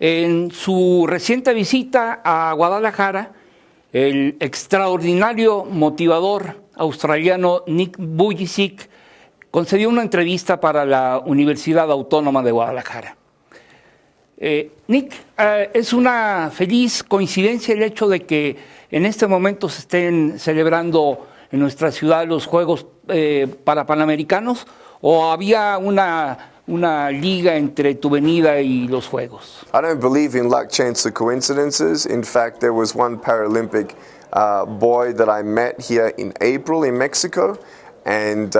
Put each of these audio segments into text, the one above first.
En su reciente visita a Guadalajara, el extraordinario motivador australiano Nick Vujicic concedió una entrevista para la Universidad Autónoma de Guadalajara. Nick, es una feliz coincidencia el hecho de que en este momento se estén celebrando en nuestra ciudad los Juegos para Panamericanos, ¿o había una liga entre tu venida y los Juegos? I don't believe in luck, chance, or coincidences. In fact, there was one Paralympic boy that I met here in April in Mexico, and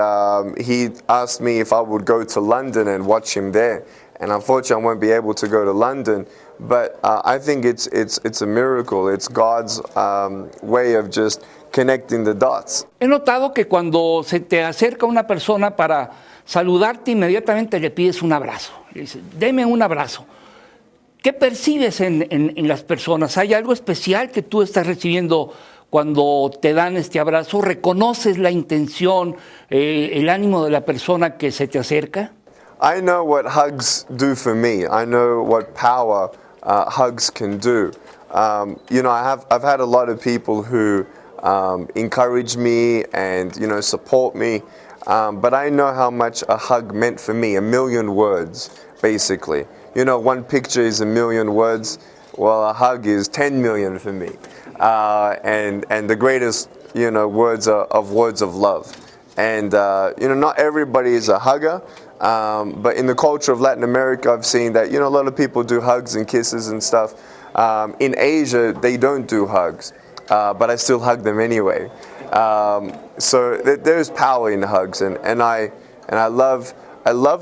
he asked me if I would go to London and watch him there. And unfortunately, I won't be able to go to London, but I think it's a miracle. It's God's way of just connecting the dots. He notado que cuando se te acerca una persona para saludarte, inmediatamente le pides un abrazo. Le dices, deme un abrazo. ¿Qué percibes en las personas? ¿Hay algo especial que tú estás recibiendo cuando te dan este abrazo? ¿Reconoces la intención, el ánimo de la persona que se te acerca? I know what hugs do for me. I know what power hugs can do. You know, I've had a lot of people who encourage me and, you know, support me. But I know how much a hug meant for me, 1,000,000 words, basically. You know, one picture is 1,000,000 words. Well, a hug is 10 million for me. And the greatest, you know, words of love. And, you know, not everybody is a hugger. But in the culture of Latin America, I've seen that, you know, a lot of people do hugs and kisses and stuff. In Asia, they don't do hugs, but I still hug them anyway. So there's power in hugs, and I love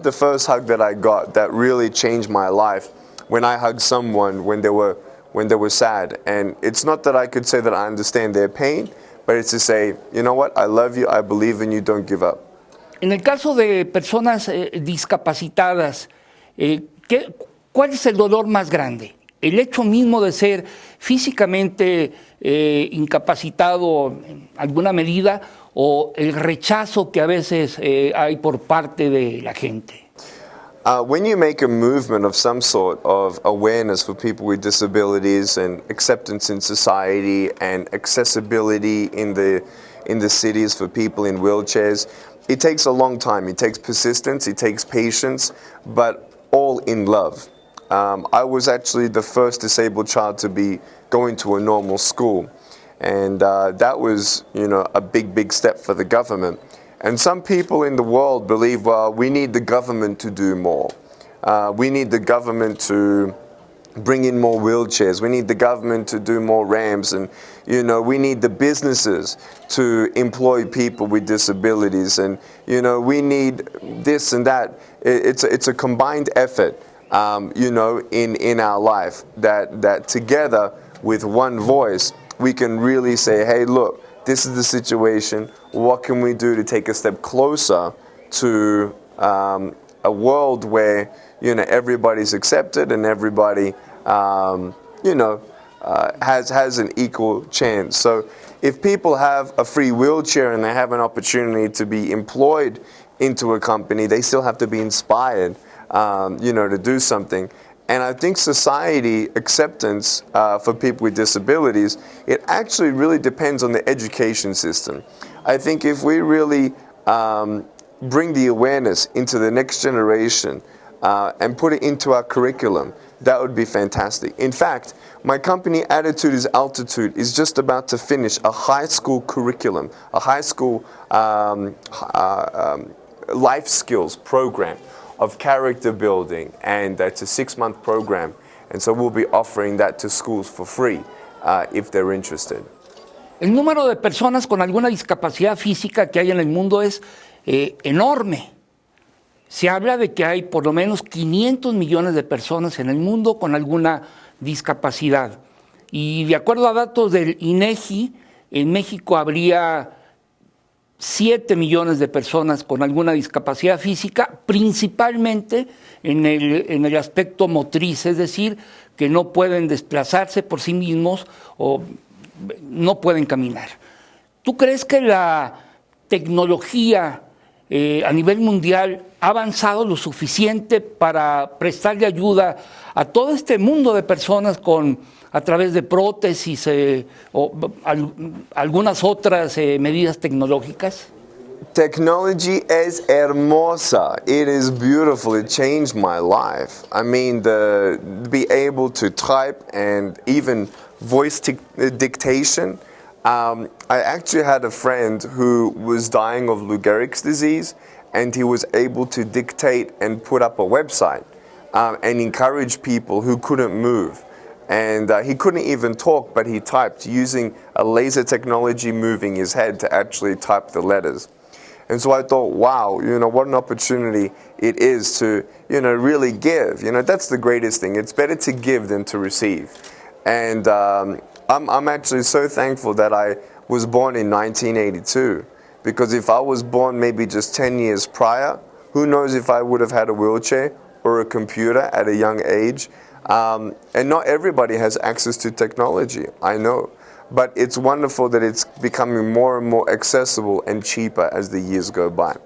the first hug that I got that really changed my life when I hugged someone when they were sad. And it's not that I could say that I understand their pain, but it's to say, you know what, I love you, I believe in you, don't give up. En el caso de personas discapacitadas, ¿cuál es el dolor más grande? ¿El hecho mismo de ser físicamente incapacitado en alguna medida o el rechazo que a veces hay por parte de la gente? When you make a movement of some sort of awareness for people with disabilities and acceptance in society and accessibility in the cities for people in wheelchairs, it takes a long time. It takes persistence, it takes patience, but all in love. I was actually the first disabled child to be going to a normal school. And that was, you know, a big step for the government. And some people in the world believe, well, we need the government to do more. We need the government to bring in more wheelchairs. We need the government to do more ramps, and, you know, we need the businesses to employ people with disabilities, and, you know, we need this and that. It's a combined effort, you know, in our life that together with one voice we can really say, hey, look, this is the situation. What can we do to take a step closer to a world where, you know, everybody's accepted and everybody, you know, has an equal chance. So if people have a free wheelchair and they have an opportunity to be employed into a company, they still have to be inspired, you know, to do something. And I think society acceptance for people with disabilities, it actually really depends on the education system. I think if we really bring the awareness into the next generation and put it into our curriculum, that would be fantastic. In fact, my company, Attitude is Altitude, is just about to finish a high school curriculum, a high school life skills program of character building, and that's a 6-month program. And so we'll be offering that to schools for free if they're interested. El número de personas con alguna discapacidad física que hay en el mundo es enorme. Se habla de que hay por lo menos 500 millones de personas en el mundo con alguna discapacidad. Y de acuerdo a datos del INEGI, en México habría 7 millones de personas con alguna discapacidad física, principalmente en el aspecto motriz, es decir, que no pueden desplazarse por sí mismos o no pueden caminar. ¿Tú crees que la tecnología a nivel mundial ha avanzado lo suficiente para prestarle ayuda a todo este mundo de personas a través de prótesis o algunas otras medidas tecnológicas? Technology is hermosa. It is beautiful. It changed my life. I mean, be able to type and even voice dictation. I actually had a friend who was dying of Lou Gehrig's disease, and he was able to dictate and put up a website and encourage people who couldn't move. And he couldn't even talk, but he typed using a laser technology, moving his head to actually type the letters. And so I thought, wow, what an opportunity it is to, really give. That's the greatest thing. It's better to give than to receive. And I'm actually so thankful that I was born in 1982, because if I was born maybe just 10 years prior, who knows if I would have had a wheelchair or a computer at a young age. And not everybody has access to technology, I know. But it's wonderful that it's becoming more and more accessible and cheaper as the years go by.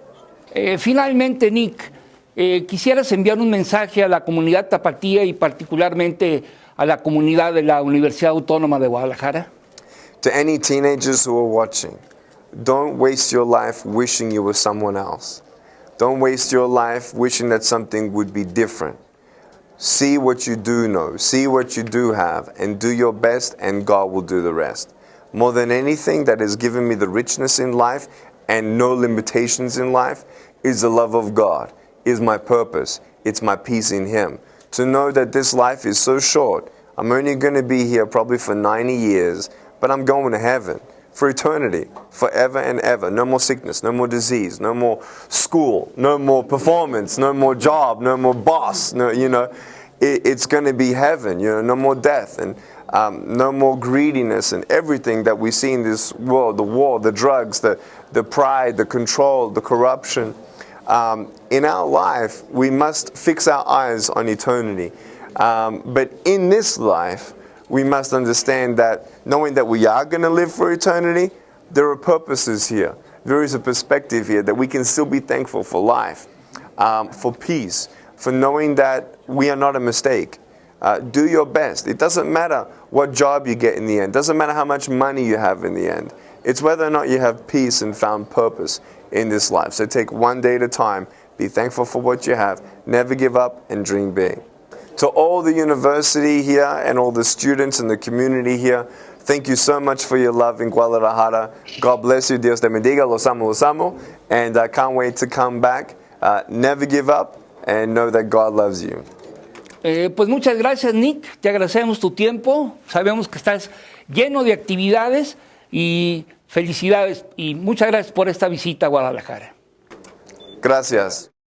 Finalmente, Nick, ¿quisieras enviar un mensaje a la comunidad tapatía y particularmente a la comunidad de la Universidad Autónoma de Guadalajara? To any teenagers who are watching, don't waste your life wishing you were someone else. Don't waste your life wishing that something would be different. See what you do know, see what you do have, and do your best, and God will do the rest. More than anything that has given me the richness in life and no limitations in life is the love of God, is my purpose, it's my peace in Him. To know that this life is so short. I'm only going to be here probably for 90 years, but I'm going to heaven for eternity, forever and ever. No more sickness, no more disease, no more school, no more performance, no more job, no more boss. It's going to be heaven. No more death and no more greediness and everything that we see in this world, the war, the drugs, the pride, the control, the corruption. In our life, we must fix our eyes on eternity. But in this life, we must understand that knowing that we are going to live for eternity, there are purposes here. There is a perspective here that we can still be thankful for life, for peace, for knowing that we are not a mistake. Do your best. It doesn't matter what job you get in the end. It doesn't matter how much money you have in the end. It's whether or not you have peace and found purpose in this life. So take one day at a time. Be thankful for what you have. Never give up and dream big. To all the university here and all the students and the community here, thank you so much for your love in Guadalajara. God bless you. Dios te bendiga. Los amo, los amo. And I can't wait to come back. Never give up and know that God loves you. Pues muchas gracias, Nick. Te agradecemos tu tiempo. Sabemos que estás lleno de actividades y felicidades. Y muchas gracias por esta visita a Guadalajara. Gracias.